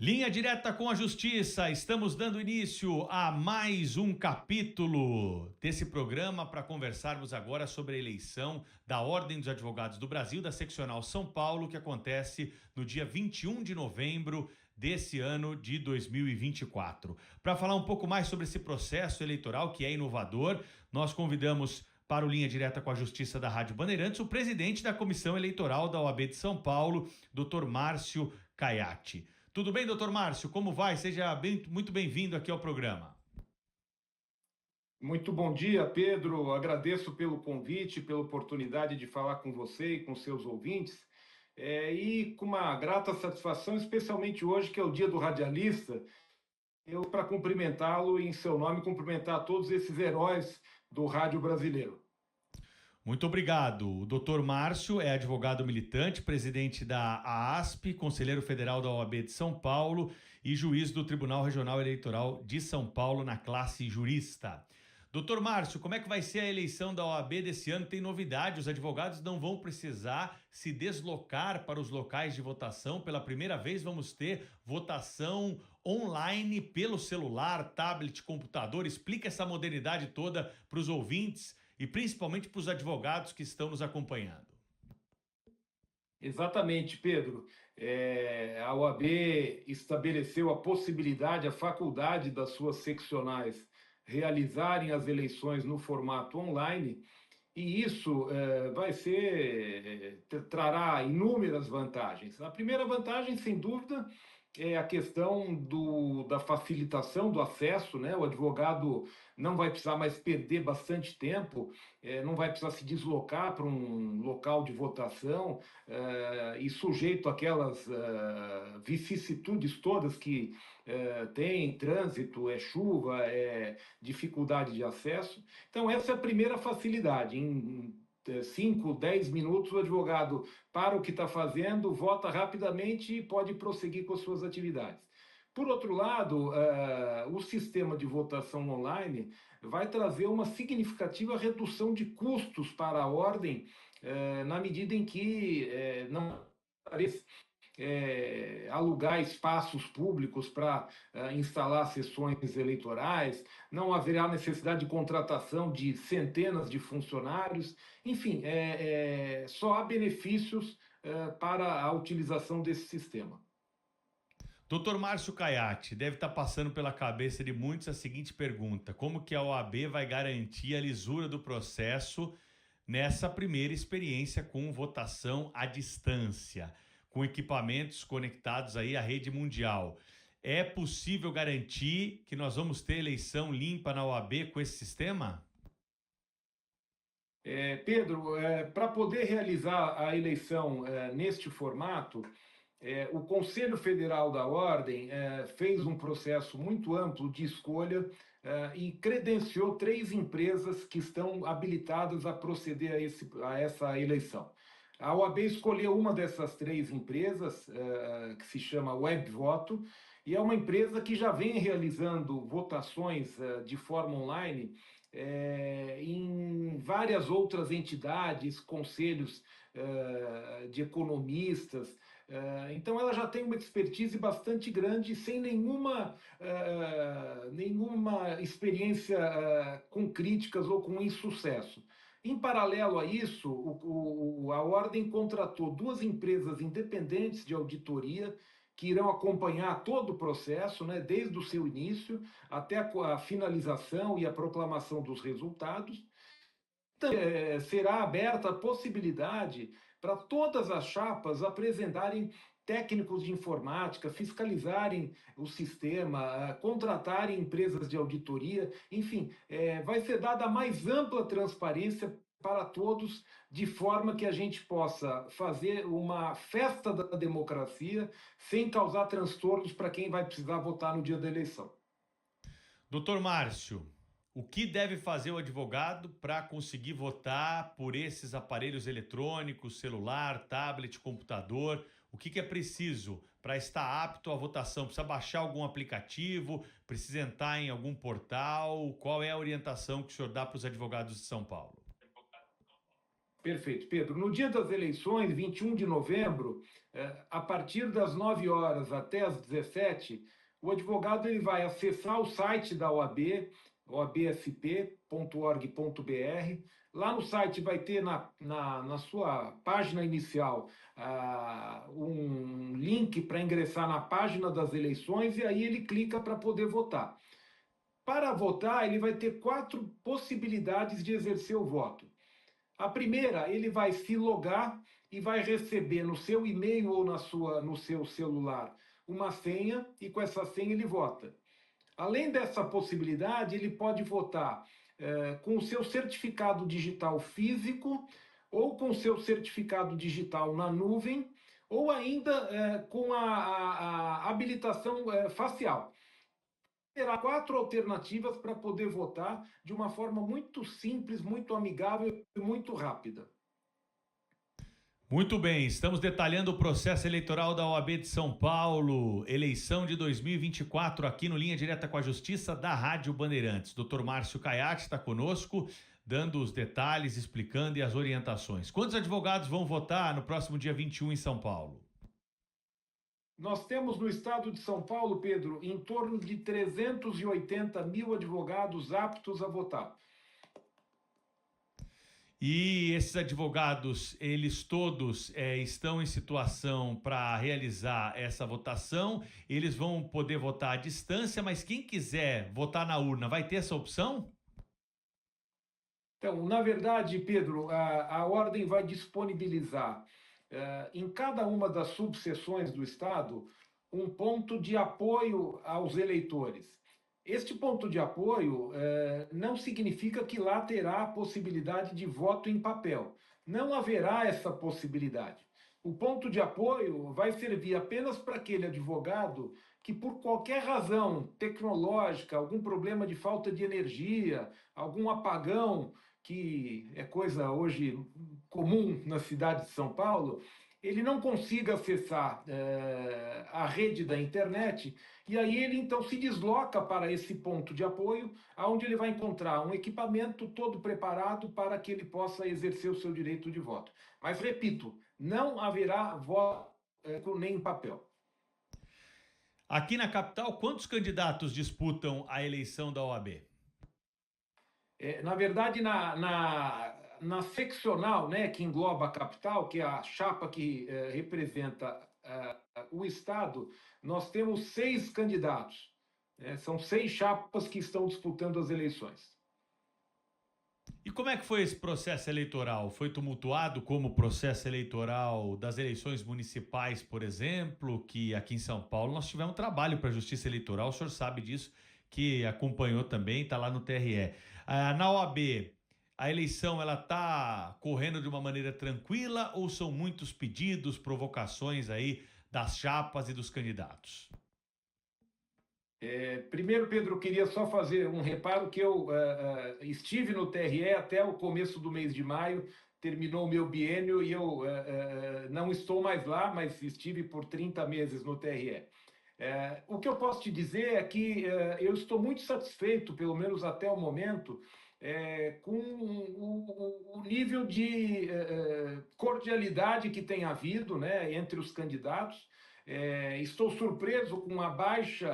Linha direta com a Justiça, estamos dando início a mais um capítulo desse programa para conversarmos agora sobre a eleição da Ordem dos Advogados do Brasil, da Seccional São Paulo, que acontece no dia 21 de novembro desse ano de 2024. Para falar um pouco mais sobre esse processo eleitoral que é inovador, nós convidamos para o Linha Direta com a Justiça da Rádio Bandeirantes o presidente da Comissão Eleitoral da OAB de São Paulo, Dr. Márcio Caiati. Tudo bem, doutor Márcio? Como vai? Seja muito bem-vindo aqui ao programa. Muito bom dia, Pedro. Agradeço pelo convite, pela oportunidade de falar com você e com seus ouvintes. E com uma grata satisfação, especialmente hoje, que é o Dia do Radialista, eu, para cumprimentá-lo em seu nome, cumprimentar todos esses heróis do rádio brasileiro. Muito obrigado. O doutor Márcio é advogado militante, presidente da AASP, conselheiro federal da OAB de São Paulo e juiz do Tribunal Regional Eleitoral de São Paulo na classe jurista. Doutor Márcio, como é que vai ser a eleição da OAB desse ano? Tem novidade, os advogados não vão precisar se deslocar para os locais de votação. Pela primeira vez vamos ter votação online pelo celular, tablet, computador. Explica essa modernidade toda para os ouvintes e principalmente para os advogados que estão nos acompanhando. Exatamente, Pedro. A OAB estabeleceu a possibilidade, a faculdade das suas seccionais realizarem as eleições no formato online, e isso trará inúmeras vantagens. A primeira vantagem, sem dúvida, é a questão da facilitação do acesso, né? O advogado não vai precisar mais perder bastante tempo, não vai precisar se deslocar para um local de votação e sujeito àquelas vicissitudes todas que tem, trânsito, chuva, dificuldade de acesso. Então, essa é a primeira facilidade. Em 5, 10 minutos, o advogado para o que está fazendo, vota rapidamente e pode prosseguir com as suas atividades. Por outro lado, o sistema de votação online vai trazer uma significativa redução de custos para a ordem, na medida em que não alugar espaços públicos para instalar sessões eleitorais, não haverá necessidade de contratação de centenas de funcionários, enfim, só há benefícios para a utilização desse sistema. Doutor Márcio Caiati, deve estar passando pela cabeça de muitos a seguinte pergunta: como que a OAB vai garantir a lisura do processo nessa primeira experiência com votação à distância, com equipamentos conectados aí à rede mundial? É possível garantir que nós vamos ter eleição limpa na OAB com esse sistema? Pedro, para poder realizar a eleição neste formato, o Conselho Federal da Ordem fez um processo muito amplo de escolha e credenciou 3 empresas que estão habilitadas a proceder a essa eleição. A OAB escolheu uma dessas 3 empresas, que se chama WebVoto, e é uma empresa que já vem realizando votações de forma online em várias outras entidades, conselhos de economistas. Então, ela já tem uma expertise bastante grande, sem nenhuma experiência com críticas ou com insucesso. Em paralelo a isso, a Ordem contratou 2 empresas independentes de auditoria que irão acompanhar todo o processo, né, desde o seu início até a finalização e a proclamação dos resultados. Será aberta a possibilidade para todas as chapas apresentarem técnicos de informática, fiscalizarem o sistema, contratarem empresas de auditoria, enfim, vai ser dada a mais ampla transparência para todos, de forma que a gente possa fazer uma festa da democracia sem causar transtornos para quem vai precisar votar no dia da eleição. Doutor Márcio, o que deve fazer o advogado para conseguir votar por esses aparelhos eletrônicos, celular, tablet, computador? O que é preciso para estar apto à votação? Precisa baixar algum aplicativo? Precisa entrar em algum portal? Qual é a orientação que o senhor dá para os advogados de São Paulo? Perfeito, Pedro. No dia das eleições, 21 de novembro, a partir das 9 horas até as 17, o advogado ele vai acessar o site da OAB, oabsp.org.br. Lá no site vai ter na sua página inicial um link para ingressar na página das eleições e aí ele clica para poder votar. Para votar, ele vai ter 4 possibilidades de exercer o voto. A primeira, ele vai se logar e vai receber no seu e-mail ou no seu celular uma senha, e com essa senha ele vota. Além dessa possibilidade, ele pode votar com o seu certificado digital físico, ou com o seu certificado digital na nuvem, ou ainda com a habilitação facial. Terá 4 alternativas para poder votar de uma forma muito simples, muito amigável e muito rápida. Muito bem, estamos detalhando o processo eleitoral da OAB de São Paulo, eleição de 2024, aqui no Linha Direta com a Justiça da Rádio Bandeirantes. Dr. Márcio Caiati está conosco, dando os detalhes, explicando e as orientações. Quantos advogados vão votar no próximo dia 21 em São Paulo? Nós temos no estado de São Paulo, Pedro, em torno de 380 mil advogados aptos a votar. E esses advogados, eles todos estão em situação para realizar essa votação, eles vão poder votar à distância, mas quem quiser votar na urna vai ter essa opção? Então, na verdade, Pedro, a ordem vai disponibilizar em cada uma das subseções do Estado um ponto de apoio aos eleitores. Este ponto de apoio não significa que lá terá a possibilidade de voto em papel. Não haverá essa possibilidade. O ponto de apoio vai servir apenas para aquele advogado que, por qualquer razão tecnológica, algum problema de falta de energia, algum apagão, que é coisa hoje comum na cidade de São Paulo, ele não consiga acessar a rede da internet, e aí ele então se desloca para esse ponto de apoio, onde ele vai encontrar um equipamento todo preparado para que ele possa exercer o seu direito de voto. Mas, repito, não haverá voto nem em papel. Aqui na capital, quantos candidatos disputam a eleição da OAB? Na verdade, na seccional, né, que engloba a capital, que é a chapa que representa o Estado, nós temos 6 candidatos. São 6 chapas que estão disputando as eleições. E como é que foi esse processo eleitoral? Foi tumultuado como o processo eleitoral das eleições municipais, por exemplo, que aqui em São Paulo nós tivemos um trabalho para a Justiça Eleitoral, o senhor sabe disso, que acompanhou também, está lá no TRE. Na OAB, a eleição ela está correndo de uma maneira tranquila ou são muitos pedidos, provocações aí das chapas e dos candidatos? Primeiro, Pedro, eu queria só fazer um reparo que eu estive no TRE até o começo do mês de maio, terminou o meu biênio e eu não estou mais lá, mas estive por 30 meses no TRE. O que eu posso te dizer é que eu estou muito satisfeito, pelo menos até o momento, com o nível de cordialidade que tem havido, né, entre os candidatos. Estou surpreso com a baixa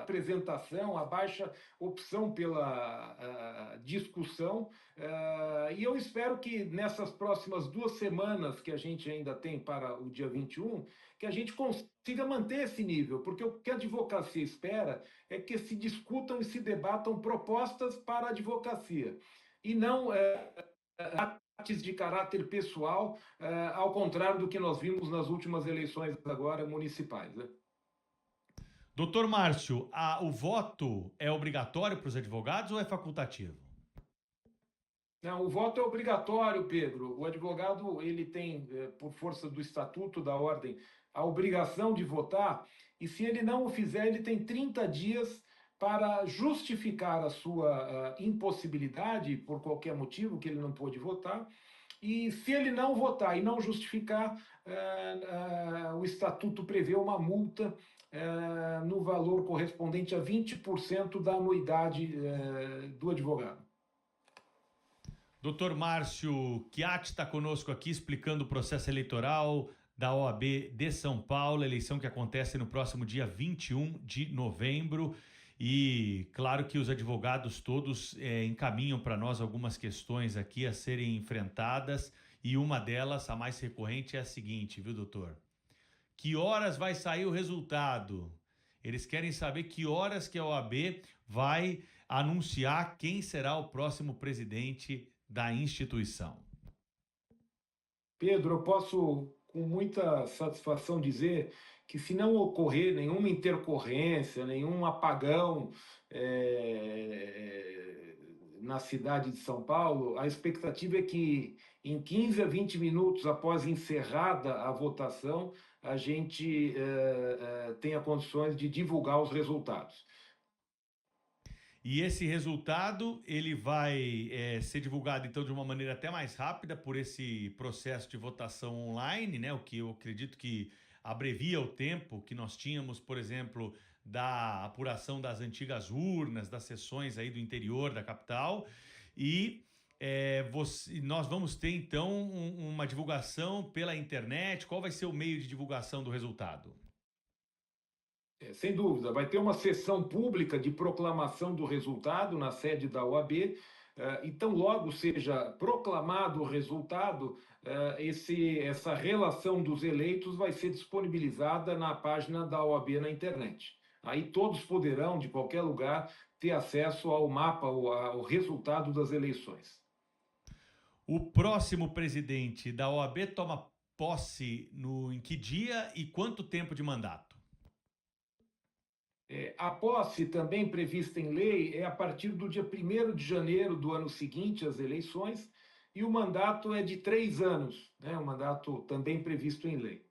apresentação, a baixa opção pela discussão, e eu espero que nessas próximas 2 semanas que a gente ainda tem para o dia 21, que a gente consiga manter esse nível, porque o que a advocacia espera é que se discutam e se debatam propostas para a advocacia, e não de caráter pessoal, ao contrário do que nós vimos nas últimas eleições agora municipais. Né? Doutor Márcio, o voto é obrigatório para os advogados ou é facultativo? Não, o voto é obrigatório, Pedro. O advogado ele tem, por força do Estatuto da Ordem, a obrigação de votar, e se ele não o fizer, ele tem 30 dias para justificar a sua impossibilidade, por qualquer motivo que ele não pôde votar, e se ele não votar e não justificar, o Estatuto prevê uma multa no valor correspondente a 20% da anuidade do advogado. Dr. Márcio Chiatti está conosco aqui explicando o processo eleitoral da OAB de São Paulo, eleição que acontece no próximo dia 21 de novembro. E claro que os advogados todos encaminham para nós algumas questões aqui a serem enfrentadas, e uma delas, a mais recorrente, é a seguinte, viu, doutor? Que horas vai sair o resultado? Eles querem saber que horas que a OAB vai anunciar quem será o próximo presidente da instituição. Pedro, eu posso com muita satisfação dizer que, se não ocorrer nenhuma intercorrência, nenhum apagão na cidade de São Paulo, a expectativa é que em 15 a 20 minutos após encerrada a votação, a gente tenha condições de divulgar os resultados. E esse resultado, ele vai ser divulgado, então, de uma maneira até mais rápida por esse processo de votação online, né? O que eu acredito que abrevia o tempo que nós tínhamos, por exemplo, da apuração das antigas urnas, das sessões aí do interior da capital. E nós vamos ter, então, uma divulgação pela internet. Qual vai ser o meio de divulgação do resultado? Sem dúvida, vai ter uma sessão pública de proclamação do resultado na sede da OAB. Então, logo seja proclamado o resultado, essa relação dos eleitos vai ser disponibilizada na página da OAB na internet. Aí todos poderão, de qualquer lugar, ter acesso ao mapa, ao resultado das eleições. O próximo presidente da OAB toma posse em que dia e quanto tempo de mandato? A posse, também prevista em lei, é a partir do dia 1º de janeiro do ano seguinte às eleições, e o mandato é de 3 anos, né? Um mandato também previsto em lei.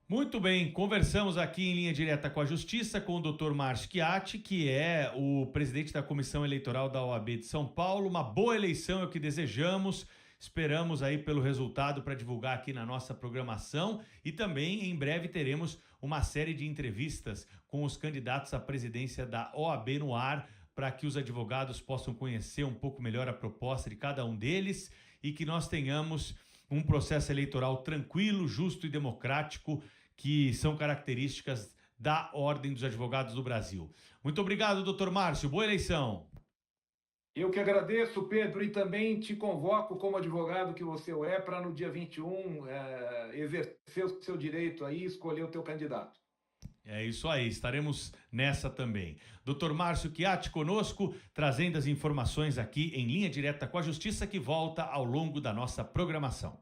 Muito bem, conversamos aqui em linha direta com a Justiça com o Dr. Márcio Chiatti, que é o presidente da Comissão Eleitoral da OAB de São Paulo. Uma boa eleição é o que desejamos. Esperamos aí pelo resultado para divulgar aqui na nossa programação, e também em breve teremos uma série de entrevistas com os candidatos à presidência da OAB no ar, para que os advogados possam conhecer um pouco melhor a proposta de cada um deles e que nós tenhamos um processo eleitoral tranquilo, justo e democrático, que são características da Ordem dos Advogados do Brasil. Muito obrigado, doutor Márcio. Boa eleição. Eu que agradeço, Pedro, e também te convoco como advogado que você é para no dia 21 exercer o seu direito aí e escolher o teu candidato. É isso aí, estaremos nessa também. Dr. Márcio Chiatti conosco, trazendo as informações aqui em linha direta com a Justiça, que volta ao longo da nossa programação.